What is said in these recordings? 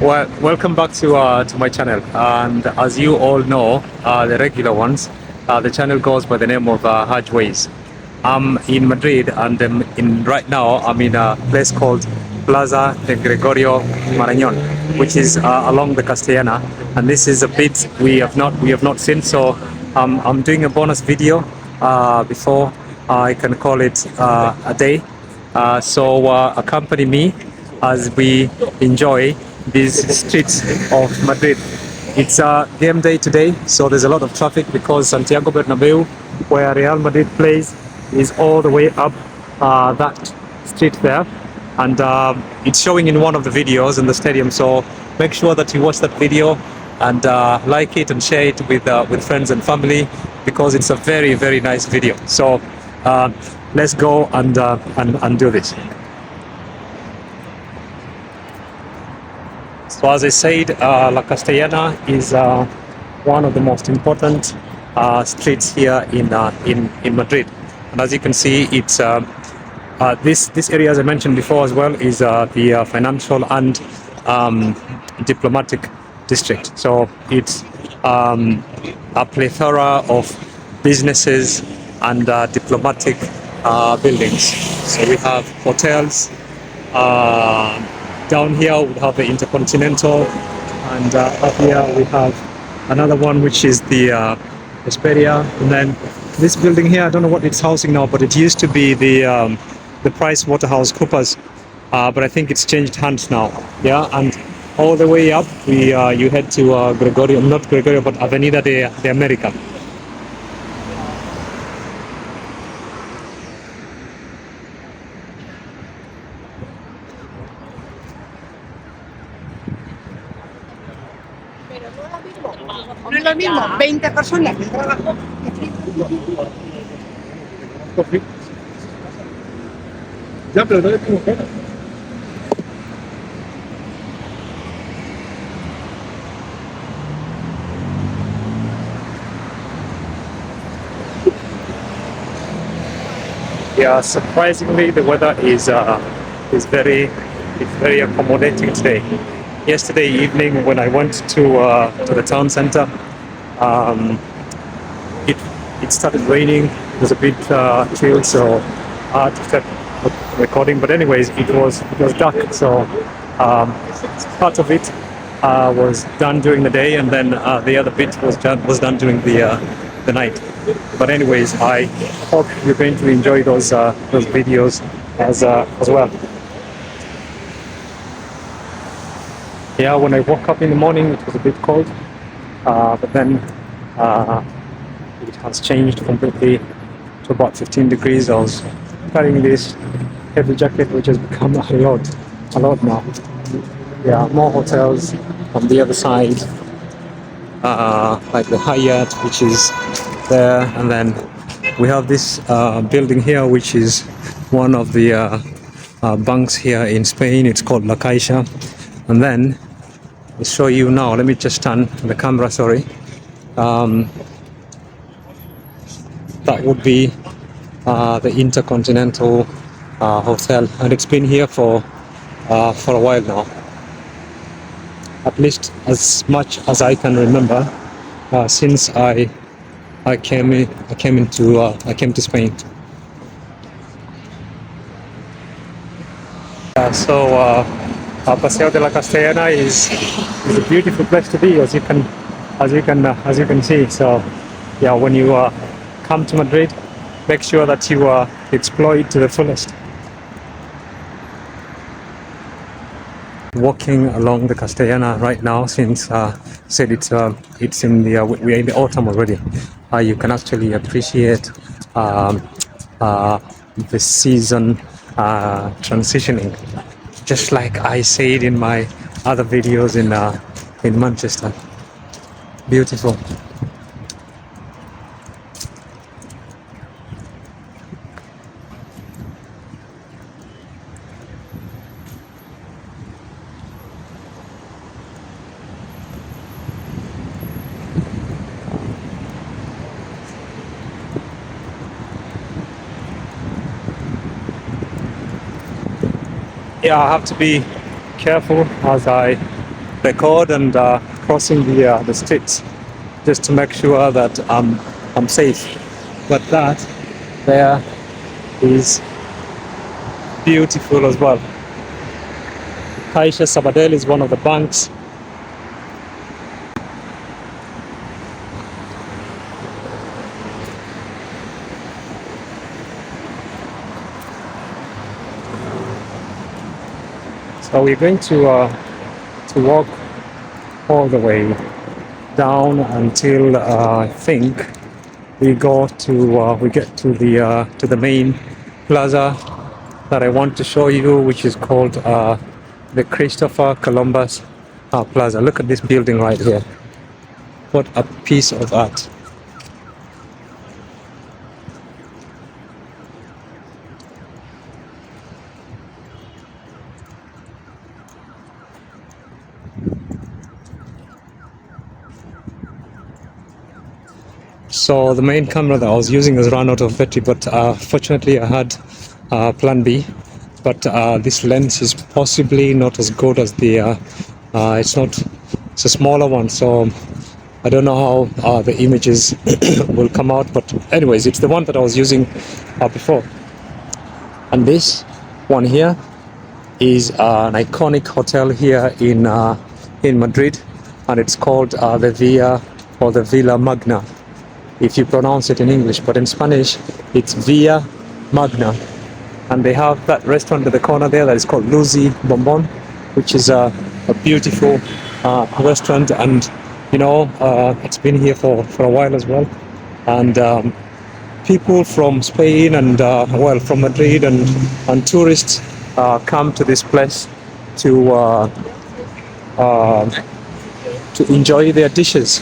Well, welcome back to my channel. And as you all know, the regular ones, the channel goes by the name of Hajways. I'm in Madrid, and in right now I'm in a place called Plaza de Gregorio Marañón, which is along the Castellana. And this is a bit we have not seen. So I'm doing a bonus video before I can call it a day. So accompany me as we enjoy these streets of Madrid. It's a game day today, so there's a lot of traffic because Santiago Bernabeu, where Real Madrid plays, is all the way up that street there, and it's showing in one of the videos in the stadium. So make sure that you watch that video and like it and share it with friends and family, because it's a very nice video. So let's go and do this. So as I said, La Castellana is one of the most important streets here in Madrid. And as you can see, it's this area, as I mentioned before as well, is the financial and diplomatic district. So it's a plethora of businesses and diplomatic buildings. So we have hotels. Down here we have the Intercontinental, and up here we have another one, which is the Hesperia. And then this building here, I don't know what it's housing now, but it used to be the Price Waterhouse Coopers, but I think it's changed hands now. Yeah, and all the way up you head to Gregorio, not Gregorio, but Avenida de America. No es lo mismo 20 personas de trabajo. Ya, pero no le tengo cara. Yeah, surprisingly, the weather is very accommodating today. Yesterday evening, when I went to the town center, it started raining. It was a bit chill, so hard to start recording. But anyways, it was dark, so part of it was done during the day, and then the other bit was done during the night. But anyways, I hope you're going to enjoy those videos as well. Yeah, when I woke up in the morning, it was a bit cold, but then it has changed completely to about 15 degrees. I was carrying this heavy jacket, which has become a lot now. Yeah, more hotels on the other side, like the Hyatt, which is there, and then we have this building here, which is one of the banks here in Spain. It's called La Caixa. And then I'll show you now. Let me just turn the camera, sorry. That would be the Intercontinental Hotel, and it's been here for a while now, at least as much as I can remember, since I came to Spain. Paseo de la Castellana is a beautiful place to be, as you can see. So yeah, when you come to Madrid, make sure that you explore it to the fullest. Walking along the Castellana right now, since said it's in we're in the autumn already. You can actually appreciate the season transitioning, just like I said in my other videos in Manchester. Beautiful. Yeah, I have to be careful as I record and crossing the streets just to make sure that I'm safe. But that there is beautiful as well. Caixa Sabadell is one of the banks. So we're going to walk all the way down until I think we get to the main plaza that I want to show you, which is called the Christopher Columbus Plaza. Look at this building right here. What a piece of art. So the main camera that I was using has run out of battery, but fortunately I had plan B. But this lens is possibly not as good as the it's a smaller one, so I don't know how the images will come out, but anyways, it's the one that I was using before. And this one here is an iconic hotel here in Madrid, and it's called the Villa or the Villa Magna, if you pronounce it in English, but in Spanish it's Villa Magna. And they have that restaurant at the corner there that is called Lucy Bonbon, which is a beautiful restaurant, and you know it's been here for a while as well. And people from Spain and from Madrid and tourists come to this place to enjoy their dishes.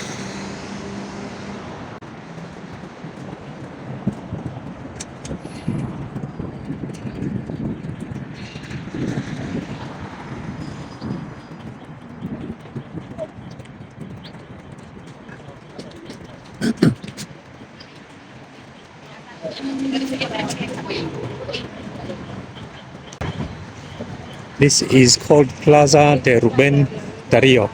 This is called Plaza de Rubén Darío.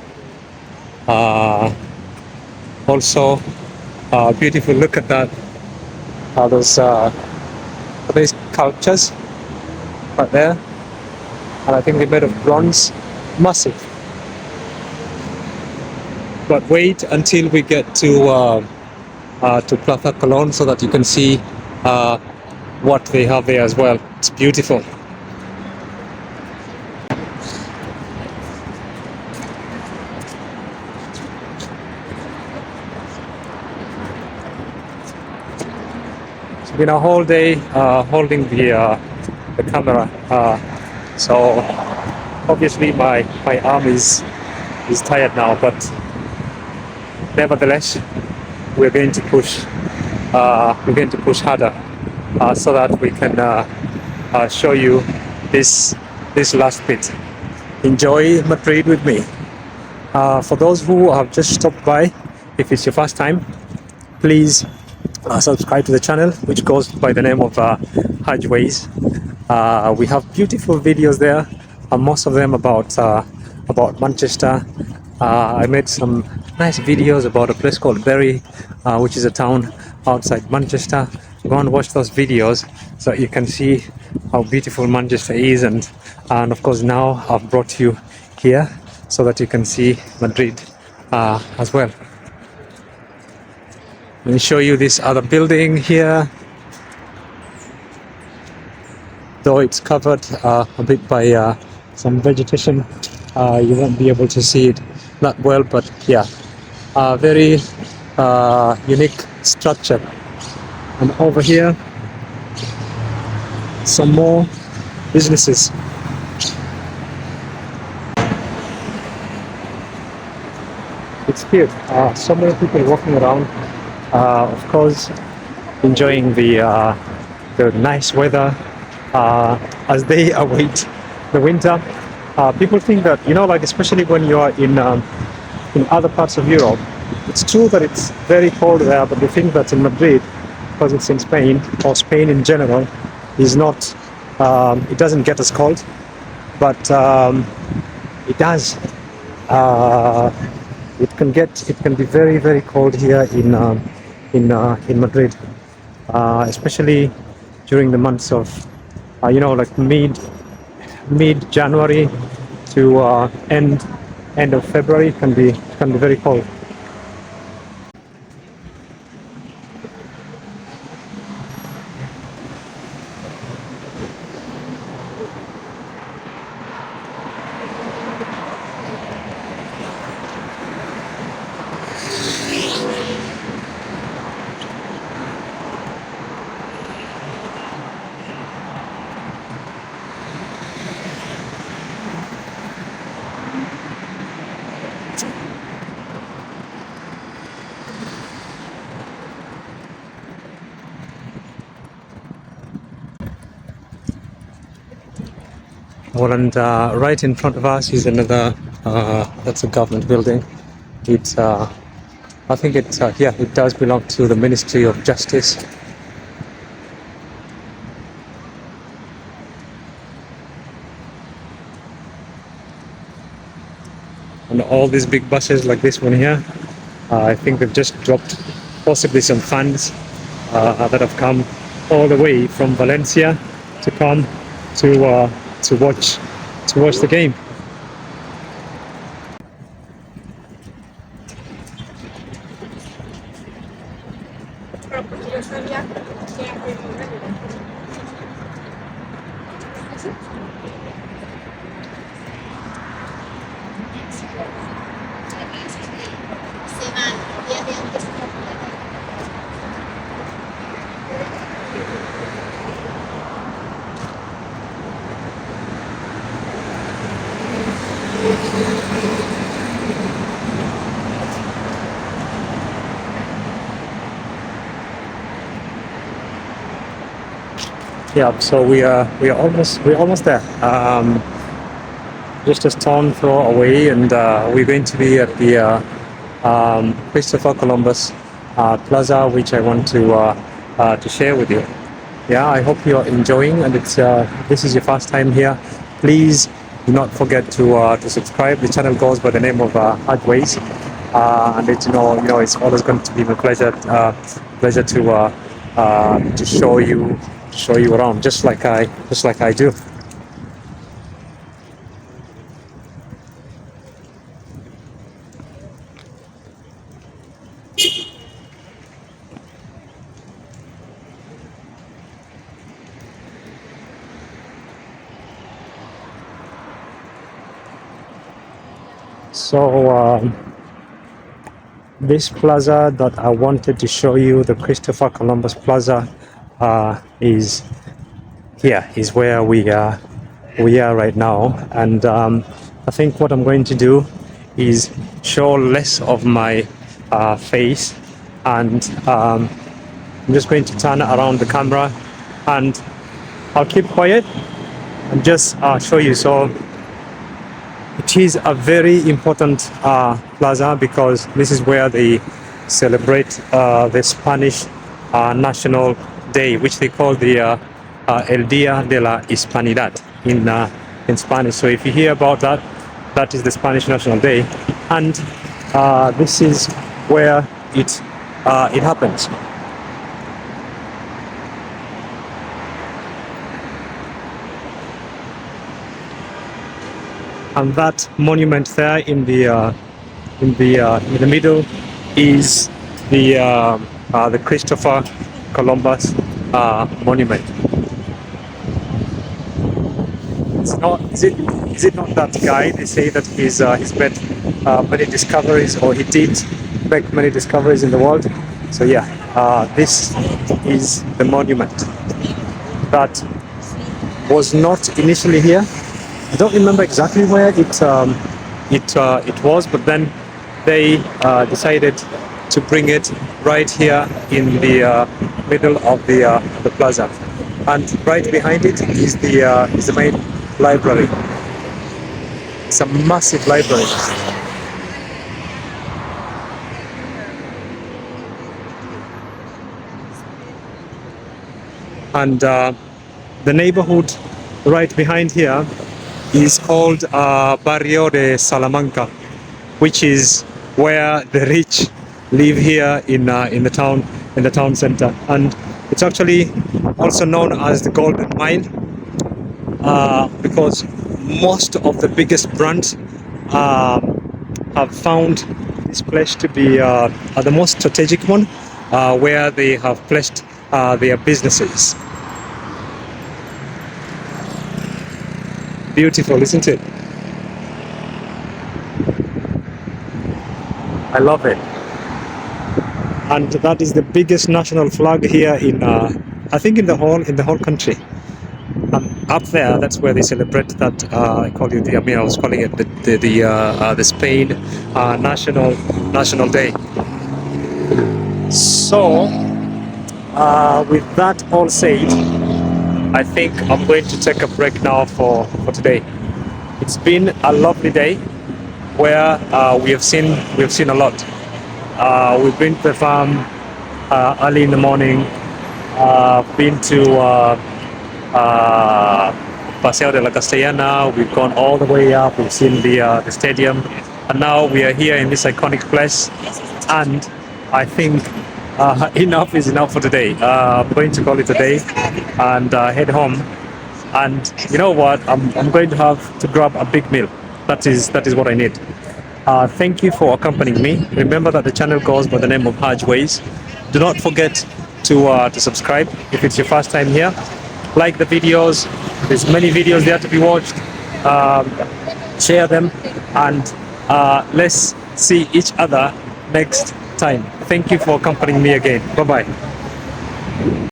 Also beautiful. Look at that. Those sculptures right there, and I think they're made of bronze. Massive. But wait until we get to Plaza de Colón so that you can see what they have there as well. It's beautiful. It's been a whole day holding the camera, so obviously my arm is tired now, but nevertheless we're going to push harder so that we can show you this last bit. Enjoy Madrid with me. For those who have just stopped by, if it's your first time, please subscribe to the channel, which goes by the name of Hajways. We have beautiful videos there, and most of them about Manchester. I made some nice videos about a place called Bury, which is a town outside Manchester. Go and watch those videos so you can see how beautiful Manchester is, and of course now I've brought you here so that you can see Madrid as well. Let me show you this other building here. Though it's covered a bit by some vegetation, you won't be able to see it that well, but yeah, very unique structure. And over here, some more businesses. It's cute. So many people walking around, of course, enjoying the nice weather as they await the winter. People think that, you know, like especially when you are in other parts of Europe, it's true that it's very cold there, but they think that in Madrid, because it's in Spain, or Spain in general, is not, it doesn't get as cold, but it does. uh, it can be very cold here in Madrid, especially during the months of like mid January to end of February. It can be very cold. Well, and right in front of us is another, that's a government building. It's, I think it's, yeah, it does belong to the Ministry of Justice. And all these big buses like this one here, I think they've just dropped possibly some funds that have come all the way from Valencia to come to watch the game. Yeah, so we're almost there. Just a stone throw away, and we're going to be at the Christopher Columbus Plaza, which I want to share with you. Yeah, I hope you're enjoying, and it's this is your first time here. Please do not forget to subscribe. The channel goes by the name of Archways, and it's it's always going to be my pleasure to show you around, just like I do. So this plaza that I wanted to show you, the Christopher Columbus Plaza, is where we are right now, and I think what I'm going to do is show less of my face, and I'm just going to turn around the camera, and I'll keep quiet and just show you. So it is a very important plaza because this is where they celebrate the Spanish National Day, which they call the El Día de la Hispanidad in Spanish. So if you hear about that, that is the Spanish National Day, and this is where it happens. And that monument there in the middle is the Christopher Columbus monument. It's not, is it not that guy? They say that he's made many discoveries, or he did make many discoveries in the world. So yeah, this is the monument that was not initially here. I don't remember exactly where it was, but then they decided to bring it right here in the middle of the plaza, and right behind it is the main library. It's a massive library. And the neighborhood right behind here is called Barrio de Salamanca. which is where the rich live here in the town center, and it's actually also known as the Golden Mile because most of the biggest brands have found this place to be the most strategic one, where they have placed their businesses. Beautiful, isn't it? I love it. And that is the biggest national flag here in, I think, in the whole country. And up there, that's where they celebrate that. I call it I was calling it the Spain national day. So, with that all said, I think I'm going to take a break now for today. It's been a lovely day where we have seen a lot. We've been to the farm early in the morning. Been to Paseo de la Castellana. We've gone all the way up. We've seen the stadium, and now we are here in this iconic place. And I think enough is enough for today. I'm going to call it a day and head home. And you know what? I'm going to have to grab a big meal. That is what I need. Thank you for accompanying me. Remember that the channel goes by the name of Hajj Ways. Do not forget to subscribe if it's your first time here. Like the videos. There's many videos there to be watched. Share them, and let's see each other next time. Thank you for accompanying me again. Bye bye.